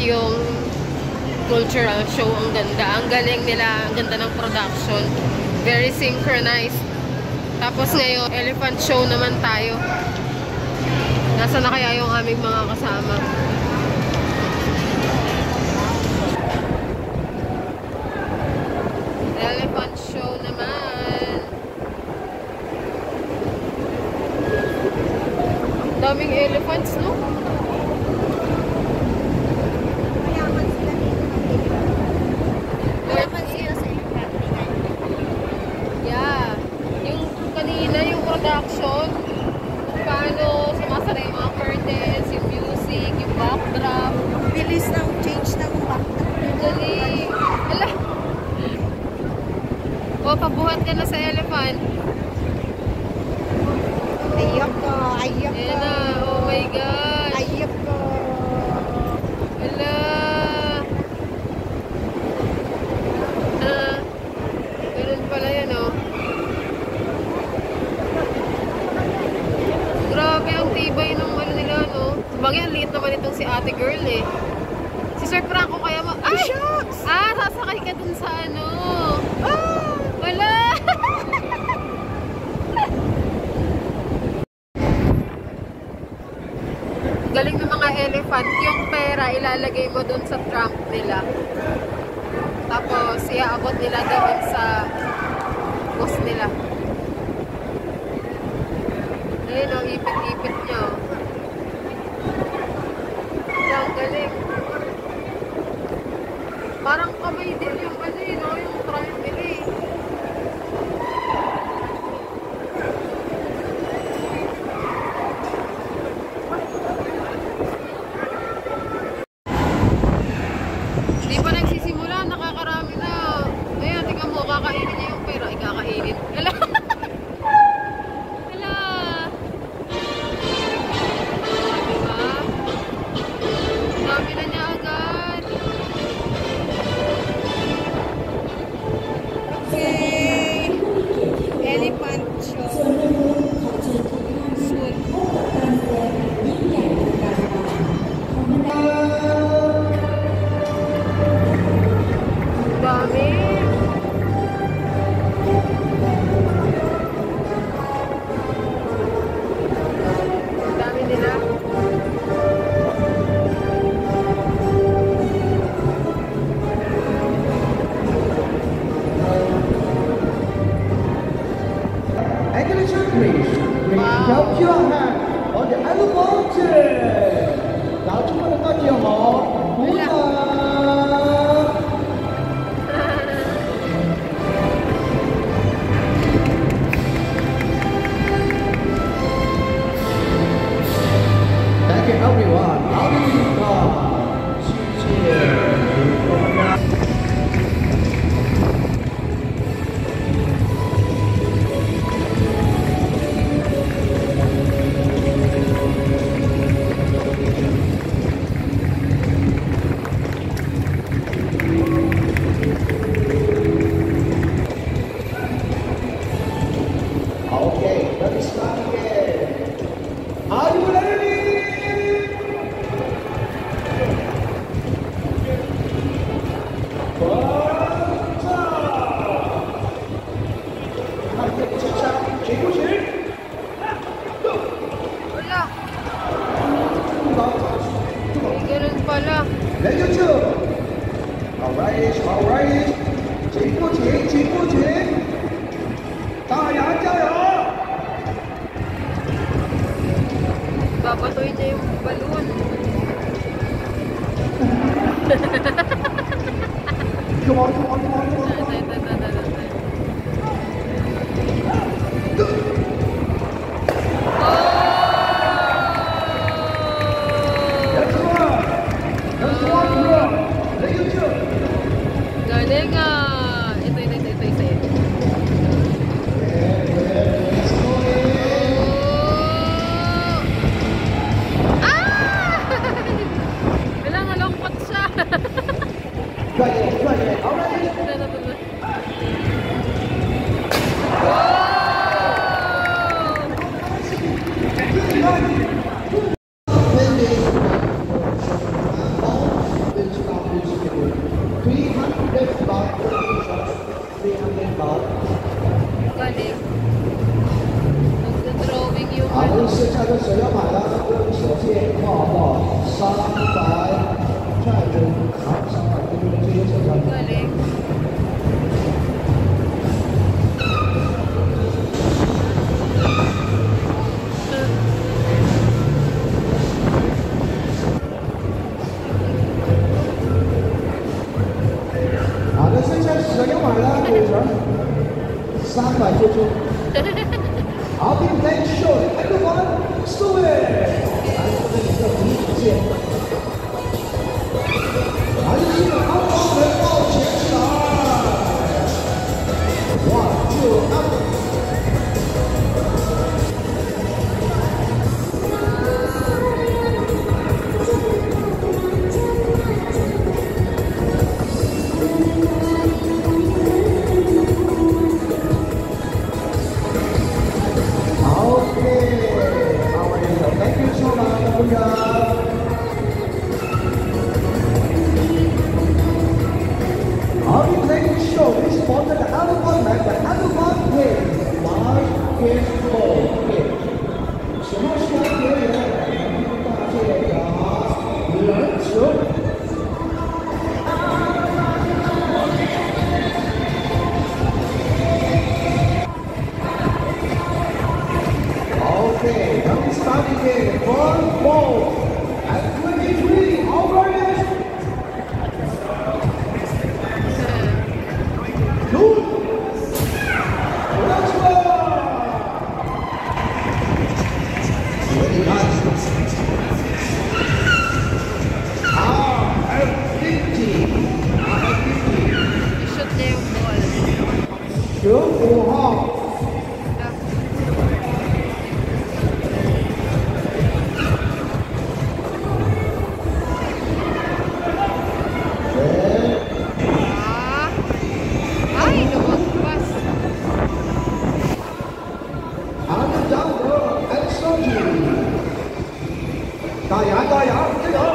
yung cultural show. Ang ganda. Ang galing nila. Ang ganda ng production. Very synchronized. Tapos ngayon, elephant show naman tayo. Nasa na kaya yung aming mga kasama? Elephant show naman. Daming elephants, no? Yeah. Yung kanina, yung production, paano sumasara yung mga curtains, yung music, yung backdrop. Bilis ng change ng backdrop. Dali. Ala. O, pabuhat ka na sa elephant. Ayok ko, ayok Ayan ko. na. Oh my God. Ayok ko. Ala. Ganun pala yan, oh. Grabe ang tibay nung ano nila, no? Sabagay, ang liit naman itong si ate girl, eh. Si Sir Franco kaya mo... Ay! Shucks! Sasakay ka dun sa ano. Ah! Wala! Galing ng mga elephant. Yung pera, ilalagay mo dun sa trunk nila. Tapos, iaabot nila doon sa bus nila. Ayun, oh, ipit-ipit nyo. Ang galing. Parang kamay din yung ano yun, no? Yung trunk nila, eh. Hindi pa nagsisimula, nakakarami na. Ayan, tingnan mo, kakainin niya yung pera. Ay, kakainin. Hala! Hala! Diba? Dami na niya agad. Okay. Elephant show. Soon. Dami. Dami nila. Attention please. Please Wow. help your hand on the elephant. 拿出我的大脚好，鼓掌。 Thank you everyone. 好的，谢谢。 Okay, let's start again. Are you ready? Wala. May ganun pala. Let's go. Alright, alright. 请不停，请不停。大牙加油！ Babatoy niya yung balon. Come on, come on, come on, come on. That's one. That's one, bro. Let's go. Galing ah. Ito sa'yo. Wala, malungkot siya. Right, alright. Galing.好，并在秀，everyone，四位，来自这一个理解。男性的安防人抱前起来，1 2 up。Okay, now we start again. 1 ball at 23. All right. Good. Let's go. Very nice. At 50. At 50. I-shoot niya yung ball. Shoot 5 号。Ay, lumagpas.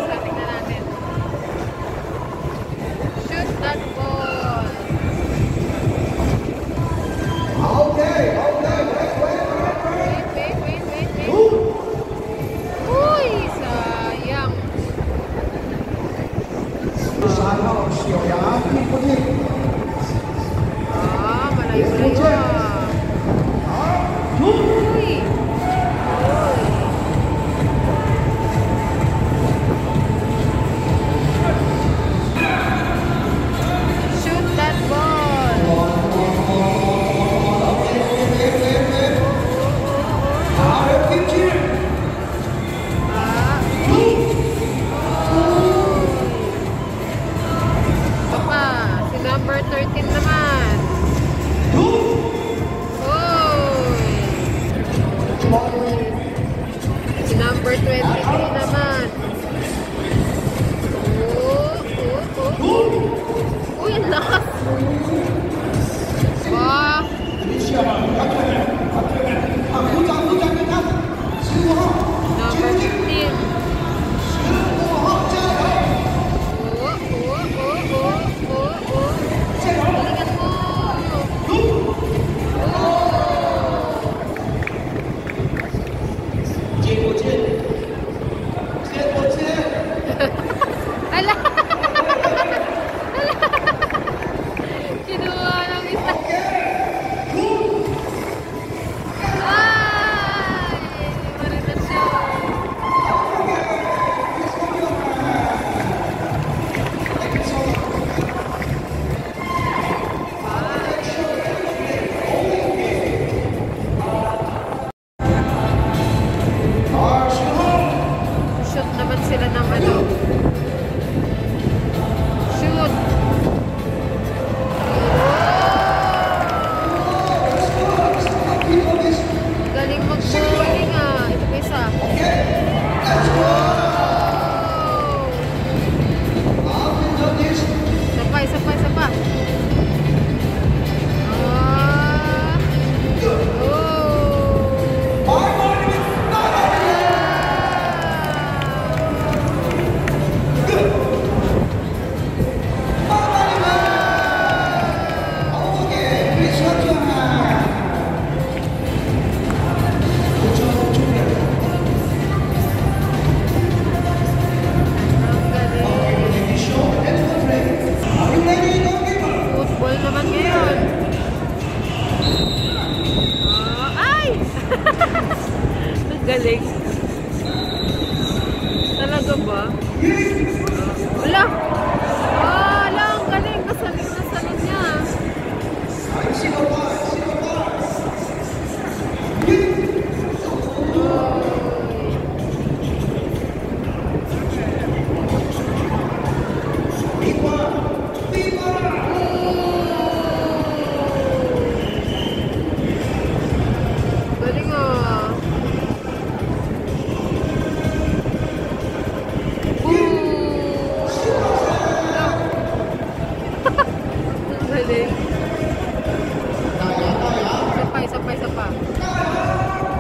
Isa, tingnan natin. Shoot that ball. Okay. Wait. Uy, sayang. 3号小杨并不进。 Malayo-layo Uy! Ang galing. Talaga ba? Wala! Wala! Ang galing! Kasaling na saling niya. Galing ah. Galing. Isa pa.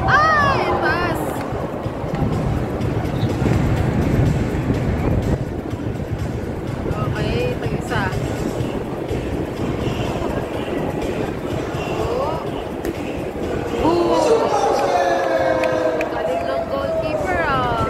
Ay! Taas! Okay, ito isa. Galing ng goalkeeper ah.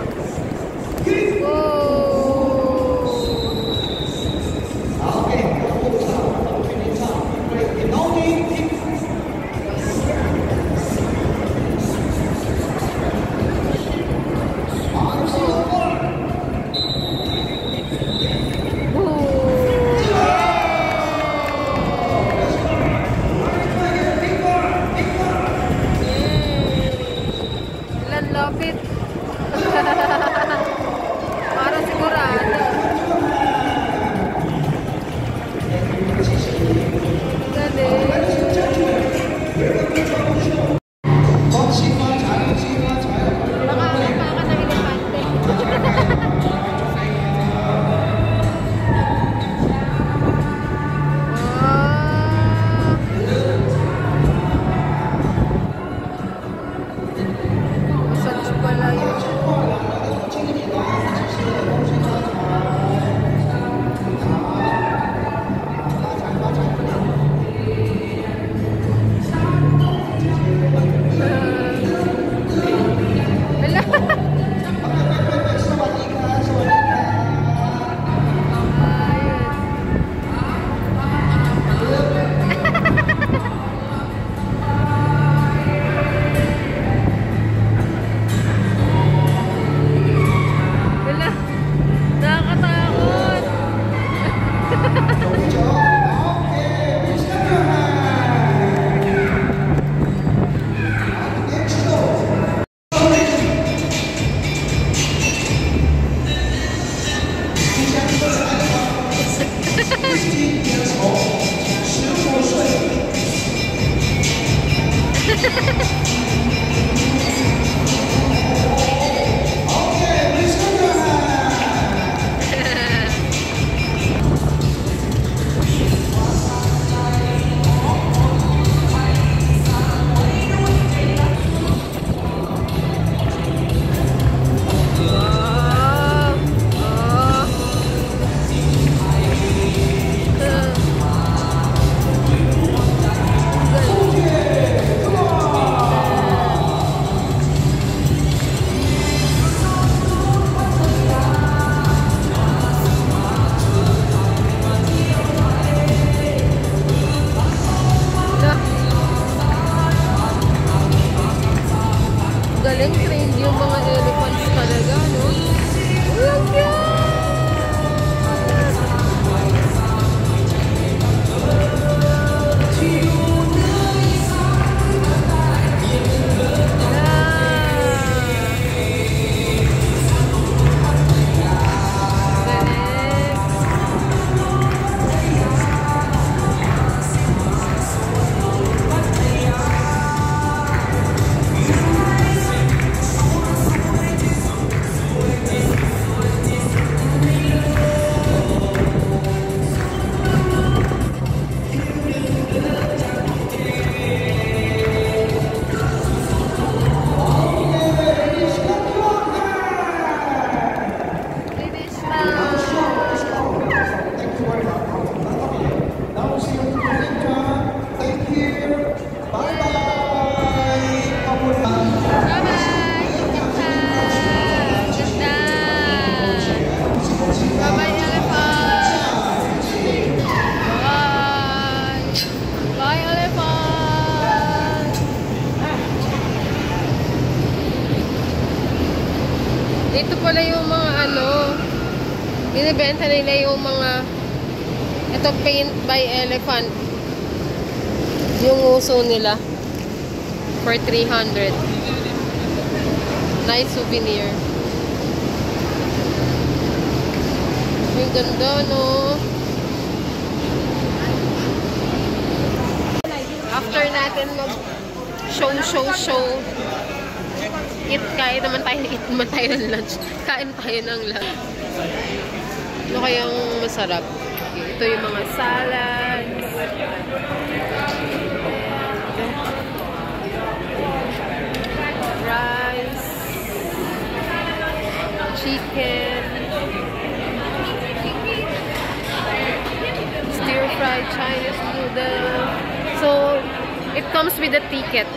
Lapit. Para sigurado. Galing. Nakakalapakan ng elepante. Massage pala yun. Galing trained yung mga elephants talaga, no? Walang yan! Ito pala yung mga ano, binibenta nila yung mga, ito paint by elephant. Yung uso nila. For 300. Nice souvenir. Ay, ganda, no? After natin mag-show, kain naman tayo ng lunch. Kain tayo ng lunch. Ano kayang masarap? Ito yung mga salads. Rice. Chicken. Stir-fried Chinese noodle. So, it comes with a ticket.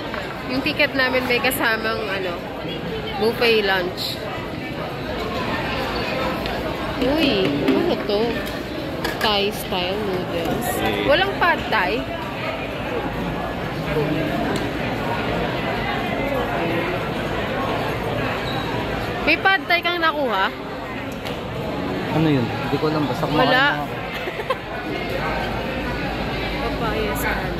Yung ticket namin may kasamang buffet lunch. Uy, ano to? Thai style noodles. Walang pad thai. May pad thai kang nakuha? Ano yun? Hindi ko alam. Basta kumakain Wala. lang ako. Papaya salad.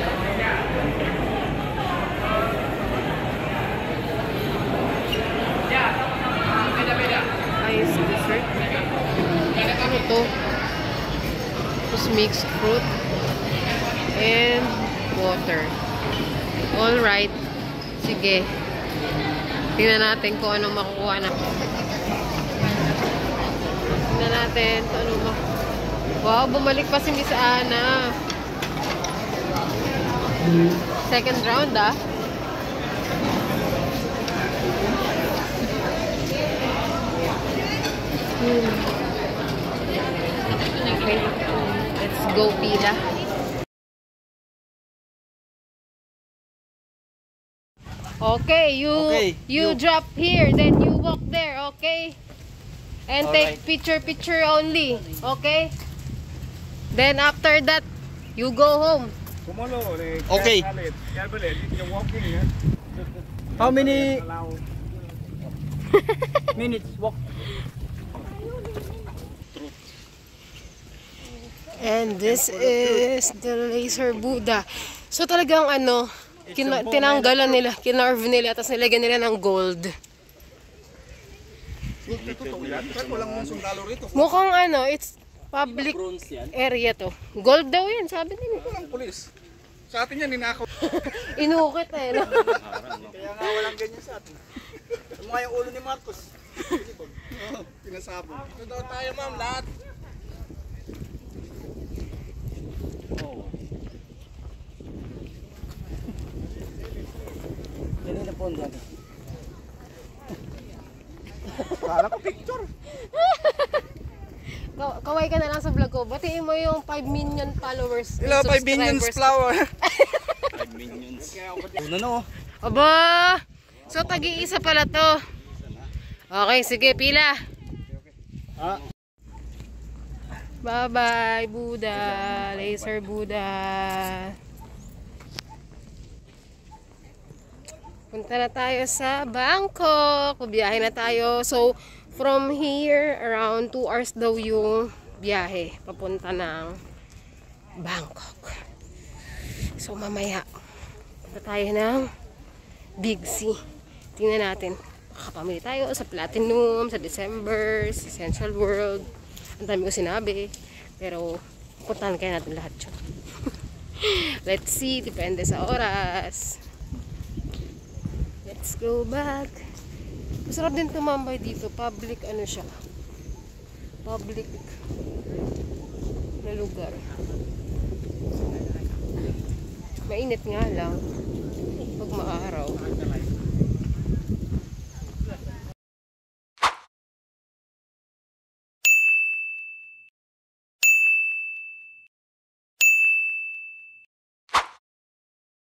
Ice dessert. Ano to? Tapos mixed fruit. And water. Alright. Sige. Tingnan natin kung anong makukuha na. Tingnan natin kung anong makukuha. Wow, bumalik pa si Miss Ana. Second round, ah. Okay. Let's go, Pila. Okay, you drop here, then you walk there, okay? And take picture only, okay? Then after that, you go home. Okay. How many minutes walk? And this is the laser Buddha. So talagang tinanggalan nila, kinarve nila, tapos nilagyan nila ng gold. Mukhang it's public area to. Gold daw yan, sabi nila. Walang pulis. Sa atin yan, ninakaw. Inukit no? Kaya nga walang ganyan sa atin. Ano nga yung ulo ni Marcos? Pinasabog. Ito daw tayo, ma'am, lahat. Kanina po ang gabi. Kala ko picture. Kaway ka na lang sa vlog ko. Batiin mo yung 5 million followers. Hello, 5 minions flower. 5 minions. Una na oh. Aba! So, tagi-isa pala to. Okay, sige, pila. Bye-bye, Buddha. Laser Buddha. Punta na tayo sa Bangkok. Biyahe na tayo. So, from here, around 2 hours daw yung biyahe. Papunta ng Bangkok. So, mamaya, punta tayo ng Big C. Tingnan natin. Makakapamili tayo sa Platinum, sa December, sa Central World. Ang dami ko sinabi. Pero, puntahan kaya natin lahat yun. Let's see. Depende sa oras. Let's go back. Masarap din tumambay dito. Public siya. Public na lugar. Mainit nga lang pag maaraw.